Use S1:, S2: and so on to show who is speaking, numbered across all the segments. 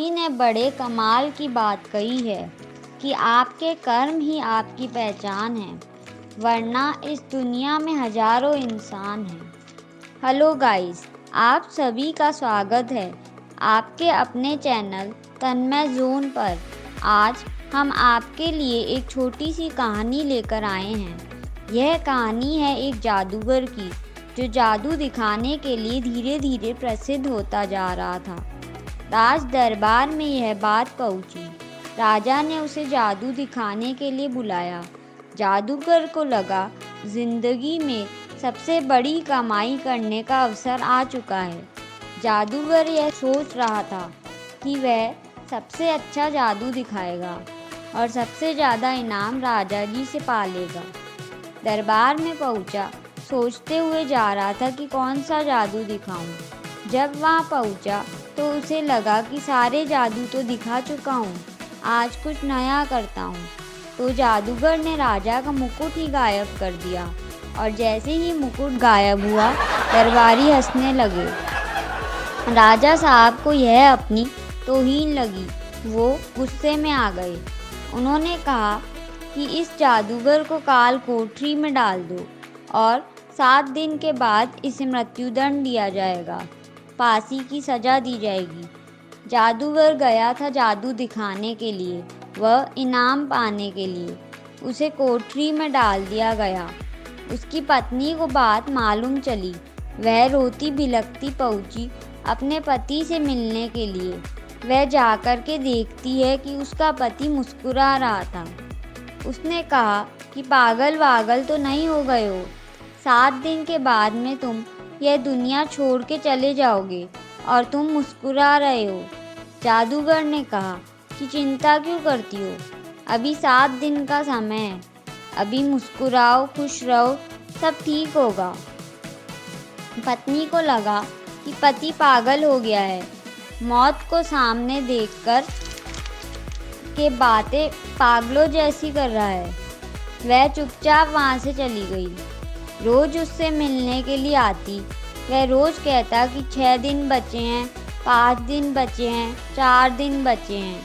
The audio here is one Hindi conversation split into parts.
S1: किसी ने बड़े कमाल की बात कही है कि आपके कर्म ही आपकी पहचान है, वरना इस दुनिया में हजारों इंसान हैं। हेलो गाइस, आप सभी का स्वागत है आपके अपने चैनल तन्मय जोन पर। आज हम आपके लिए एक छोटी सी कहानी लेकर आए हैं। यह कहानी है एक जादूगर की, जो जादू दिखाने के लिए धीरे धीरे प्रसिद्ध होता जा रहा था। राज दरबार में यह बात पहुंची। राजा ने उसे जादू दिखाने के लिए बुलाया। जादूगर को लगा जिंदगी में सबसे बड़ी कमाई करने का अवसर आ चुका है। जादूगर यह सोच रहा था कि वह सबसे अच्छा जादू दिखाएगा और सबसे ज़्यादा इनाम राजा जी से पालेगा। दरबार में पहुंचा, सोचते हुए जा रहा था कि कौन सा जादू दिखाऊं। जब वहां पहुंचा तो उसे लगा कि सारे जादू तो दिखा चुका हूँ, आज कुछ नया करता हूँ। तो जादूगर ने राजा का मुकुट ही गायब कर दिया और जैसे ही मुकुट गायब हुआ, दरबारी हंसने लगे। राजा साहब को यह अपनी तौहीन लगी। वो गुस्से में आ गए। उन्होंने कहा कि इस जादूगर को काल कोठरी में डाल दो और 7 दिन के बाद इसे मृत्युदंड दिया जाएगा, फांसी की सजा दी जाएगी। जादूगर गया था जादू दिखाने के लिए, वह इनाम पाने के लिए। उसे कोठरी में डाल दिया गया। उसकी पत्नी को बात मालूम चली। वह रोती बिलखती पहुंची अपने पति से मिलने के लिए। वह जाकर के देखती है कि उसका पति मुस्कुरा रहा था। उसने कहा कि पागल वागल तो नहीं हो गए हो, 7 दिन के बाद में तुम यह दुनिया छोड़ के चले जाओगे और तुम मुस्कुरा रहे हो। जादूगर ने कहा कि चिंता क्यों करती हो, अभी 7 दिन का समय है, अभी मुस्कुराओ, खुश रहो, सब ठीक होगा। पत्नी को लगा कि पति पागल हो गया है, मौत को सामने देखकर के बातें पागलों जैसी कर रहा है। वह चुपचाप वहाँ से चली गई। रोज उससे मिलने के लिए आती। वह रोज कहता कि 6 दिन बचे हैं, 5 दिन बचे हैं, 4 दिन बचे हैं।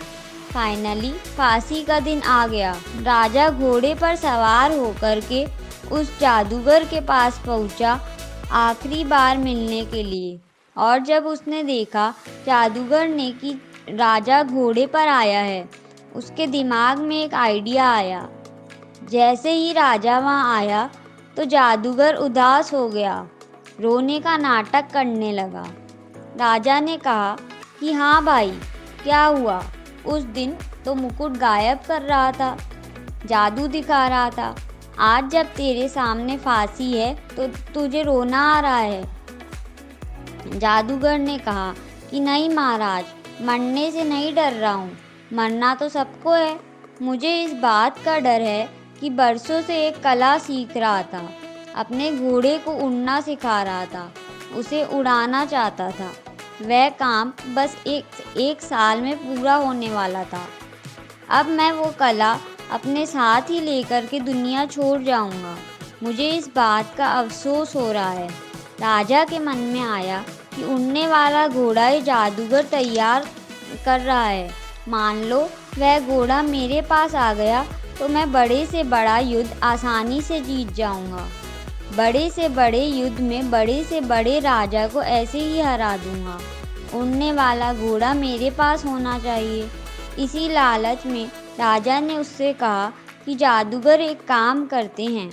S1: फाइनली फांसी का दिन आ गया। राजा घोड़े पर सवार होकर के उस जादूगर के पास पहुंचा आखिरी बार मिलने के लिए। और जब उसने देखा जादूगर ने कि राजा घोड़े पर आया है, उसके दिमाग में एक आइडिया आया। जैसे ही राजा वहां आया तो जादूगर उदास हो गया, रोने का नाटक करने लगा। राजा ने कहा कि हाँ भाई, क्या हुआ? उस दिन तो मुकुट गायब कर रहा था, जादू दिखा रहा था। आज जब तेरे सामने फांसी है तो तुझे रोना आ रहा है। जादूगर ने कहा कि नहीं महाराज, मरने से नहीं डर रहा हूँ, मरना तो सबको है। मुझे इस बात का डर है कि बरसों से एक कला सीख रहा था, अपने घोड़े को उड़ना सिखा रहा था, उसे उड़ाना चाहता था। वह काम बस एक साल में पूरा होने वाला था। अब मैं वो कला अपने साथ ही लेकर के दुनिया छोड़ जाऊंगा। मुझे इस बात का अफसोस हो रहा है। राजा के मन में आया कि उड़ने वाला घोड़ा ही जादूगर तैयार कर रहा है। मान लो वह घोड़ा मेरे पास आ गया तो मैं बड़े से बड़ा युद्ध आसानी से जीत जाऊंगा। बड़े से बड़े युद्ध में बड़े से बड़े राजा को ऐसे ही हरा दूंगा। उड़ने वाला घोड़ा मेरे पास होना चाहिए। इसी लालच में राजा ने उससे कहा कि जादूगर, एक काम करते हैं,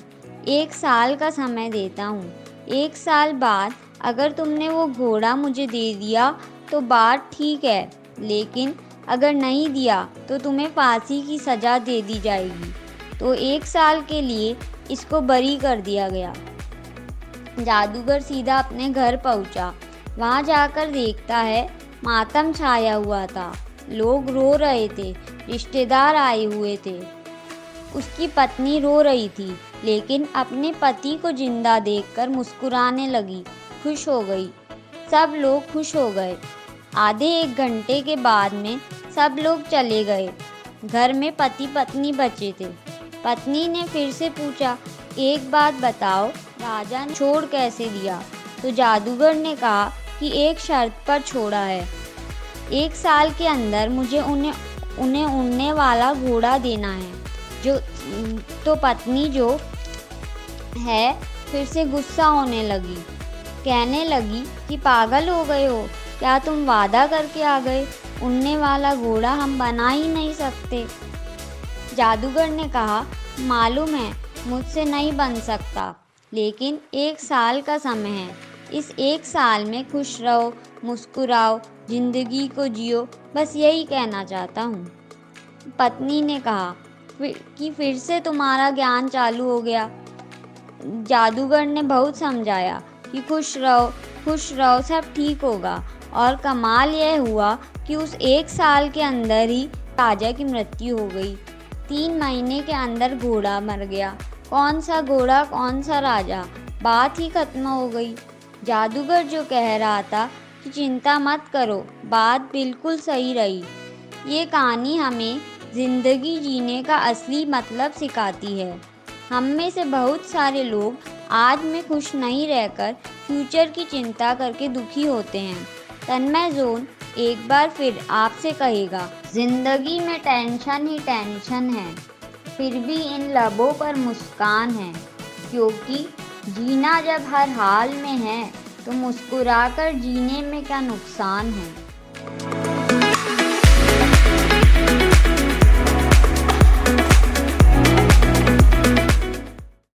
S1: 1 साल का समय देता हूँ। 1 साल बाद अगर तुमने वो घोड़ा मुझे दे दिया तो बात ठीक है, लेकिन अगर नहीं दिया तो तुम्हें फांसी की सज़ा दे दी जाएगी। तो 1 साल के लिए इसको बरी कर दिया गया। जादूगर सीधा अपने घर पहुंचा। वहां जाकर देखता है मातम छाया हुआ था, लोग रो रहे थे, रिश्तेदार आए हुए थे। उसकी पत्नी रो रही थी, लेकिन अपने पति को जिंदा देखकर मुस्कुराने लगी, खुश हो गई। सब लोग खुश हो गए। आधे 1 घंटे के बाद में सब लोग चले गए। घर में पति पत्नी बचे थे। पत्नी ने फिर से पूछा, एक बात बताओ, राजा ने छोड़ कैसे दिया? तो जादूगर ने कहा कि एक शर्त पर छोड़ा है। 1 साल के अंदर मुझे उन्हें उड़ने वाला घोड़ा देना है। तो पत्नी जो है फिर से गुस्सा होने लगी, कहने लगी कि पागल हो गए हो क्या? तुम वादा करके आ गए, उड़ने वाला घोड़ा हम बना ही नहीं सकते। जादूगर ने कहा, मालूम है मुझसे नहीं बन सकता, लेकिन 1 साल का समय है। इस 1 साल में खुश रहो, मुस्कुराओ, जिंदगी को जियो, बस यही कहना चाहता हूँ। पत्नी ने कहा कि फिर से तुम्हारा ज्ञान चालू हो गया। जादूगर ने बहुत समझाया कि खुश रहो, सब ठीक होगा। और कमाल यह हुआ कि उस 1 साल के अंदर ही राजा की मृत्यु हो गई। 3 महीने के अंदर घोड़ा मर गया। कौन सा घोड़ा, कौन सा राजा, बात ही खत्म हो गई। जादूगर जो कह रहा था कि चिंता मत करो, बात बिल्कुल सही रही। ये कहानी हमें जिंदगी जीने का असली मतलब सिखाती है। हम में से बहुत सारे लोग आज में खुश नहीं रहकर फ्यूचर की चिंता करके दुखी होते हैं। तन्मय जोन एक बार फिर आपसे कहेगा, जिंदगी में टेंशन ही टेंशन है, फिर भी इन लबों पर मुस्कान है, क्योंकि जीना जब हर हाल में है तो मुस्कुराकर जीने में क्या नुकसान है।